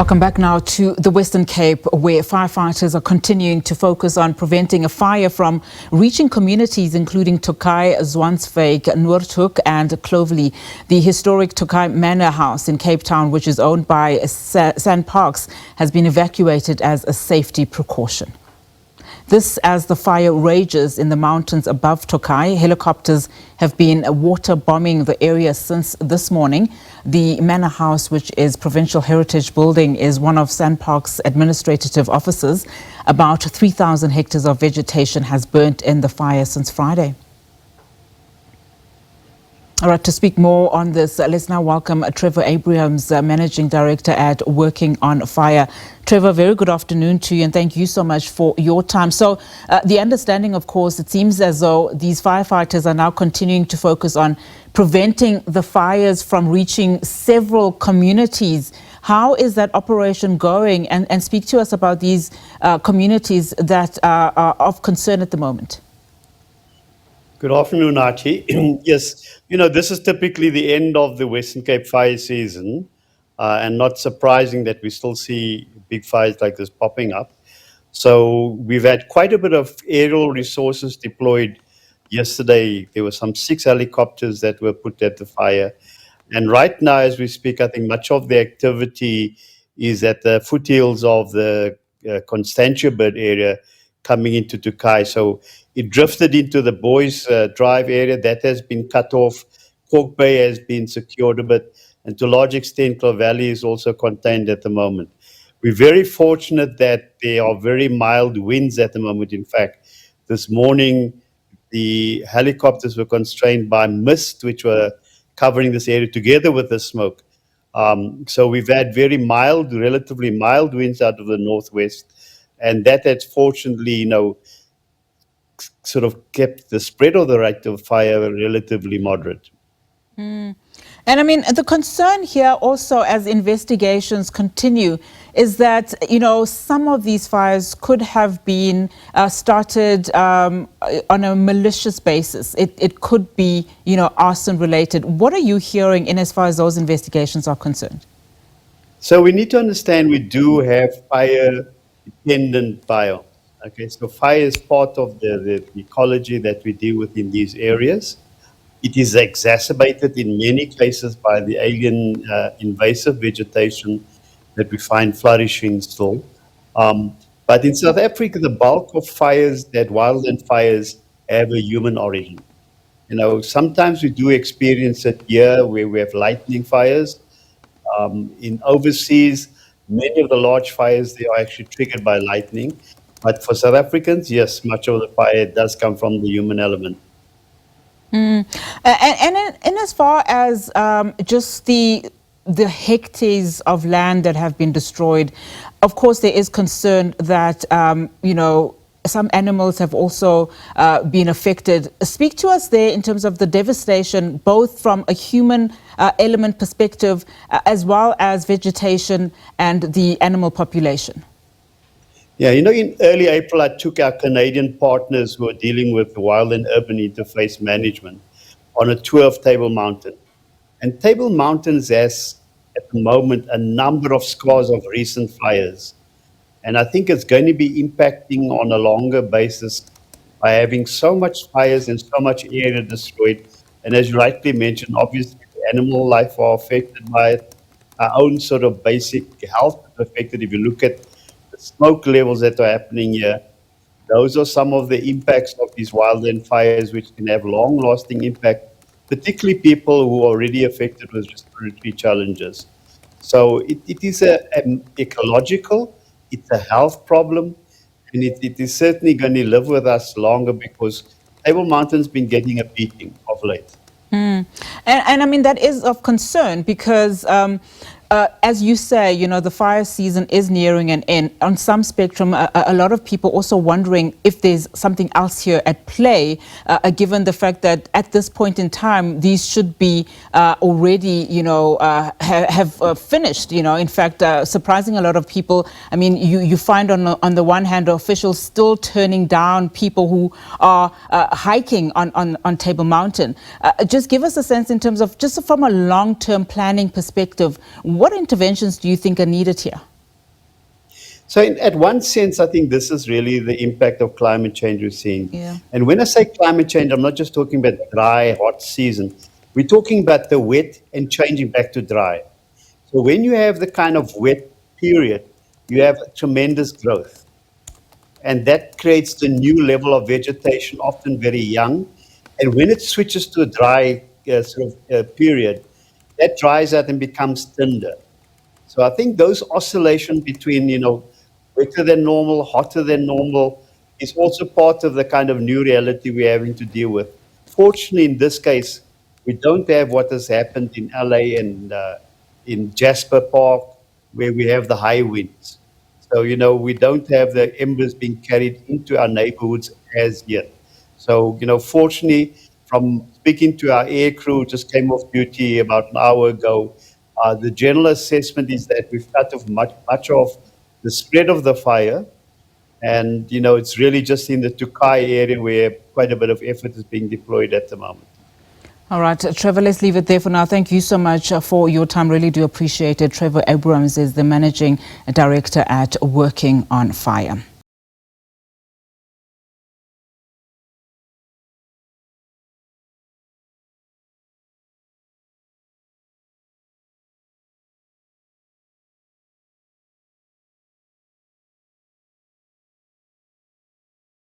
Welcome back now to the Western Cape, where firefighters are continuing to focus on preventing a fire from reaching communities including Tokai, Zwaanswyk, Noordhoek and Clovelly. The historic Tokai Manor house in Cape Town, which is owned by SANParks, has been evacuated as a safety precaution. This as the fire rages in the mountains above Tokai. Helicopters have been water bombing the area since this morning. The manor house, which is Provincial Heritage Building, is one of SANParks' administrative offices. About 3,000 hectares of vegetation has burnt in the fire since Friday. All right, to speak more on this, let's now welcome Trevor Abrahams, Managing Director at Working on Fire. Trevor, very good afternoon to you and thank you so much for your time. So the understanding, of course, it seems as though these firefighters are now continuing to focus on preventing the fires from reaching several communities. How is that operation going? And speak to us about these communities that are of concern at the moment. Good afternoon, Archie. Yes, this is typically the end of the Western Cape fire season, and not surprising that we still see big fires like this popping up. So we've had quite a bit of aerial resources deployed yesterday. There were some 6 helicopters that were put at the fire. And right now, as we speak, I think much of the activity is at the foothills of the Constantia Bird area coming into Tokai. So it drifted into the Boys Drive area. That has been cut off. Cork Bay has been secured a bit. And to a large extent, Clovelly is also contained at the moment. We're very fortunate that there are very mild winds at the moment. In fact, this morning, the helicopters were constrained by mist, which were covering this area together with the smoke. So we've had very mild, relatively mild winds out of the northwest. And that has fortunately, sort of kept the spread of the rate of fire relatively moderate. And I mean, the concern here also as investigations continue is that, some of these fires could have been started on a malicious basis. It could be, arson related. What are you hearing in as far as those investigations are concerned? So we need to understand we do have fire-dependent biomes. Okay, so fire is part of the ecology that we deal with in these areas. It is exacerbated in many cases by the alien invasive vegetation that we find flourishing still. But in South Africa, the bulk of fires, that wildland fires, have a human origin. Sometimes we do experience it here where we have lightning fires. In overseas, many of the large fires, they are actually triggered by lightning. But for South Africans, yes, much of the fire does come from the human element. And as far as just the hectares of land that have been destroyed, of course, there is concern that, some animals have also been affected. Speak to us there in terms of the devastation, both from a human element perspective, as well as vegetation and the animal population. Yeah, in early April, I took our Canadian partners who are dealing with wild and urban interface management on a tour of Table Mountain. And Table Mountain has, at the moment, a number of scars of recent fires. And I think it's going to be impacting on a longer basis by having so much fires and so much area destroyed. And as you rightly mentioned, obviously, the animal life are affected by it. Our own sort of basic health is affected. If you look at smoke levels that are happening here, those are some of the impacts of these wildland fires, which can have long-lasting impact, particularly people who are already affected with respiratory challenges. So it is an ecological, it's a health problem, and it is certainly going to live with us longer because Table Mountain's been getting a beating of late. And I mean, that is of concern because as you say, the fire season is nearing an end. On some spectrum, a lot of people also wondering if there's something else here at play, given the fact that at this point in time, these should be already, have finished. In fact, surprising a lot of people. I mean, you find on the one hand, officials still turning down people who are hiking on Table Mountain. Just give us a sense in terms of just from a long-term planning perspective, what interventions do you think are needed here? So at one sense, I think this is really the impact of climate change we're seeing. Yeah. And when I say climate change, I'm not just talking about dry, hot season. We're talking about the wet and changing back to dry. So when you have the kind of wet period, you have tremendous growth. And that creates the new level of vegetation, often very young. And when it switches to a dry period, that dries out and becomes thinner. So I think those oscillations between, wetter than normal, hotter than normal, is also part of the kind of new reality we're having to deal with. Fortunately, in this case, we don't have what has happened in LA and in Jasper Park, where we have the high winds. So, we don't have the embers being carried into our neighborhoods as yet. So, fortunately, from speaking to our air crew, just came off duty about an hour ago, the general assessment is that we've cut off much of the spread of the fire. And, it's really just in the Tokai area where quite a bit of effort is being deployed at the moment. All right, Trevor, let's leave it there for now. Thank you so much for your time. Really do appreciate it. Trevor Abrahams is the Managing Director at Working on Fire.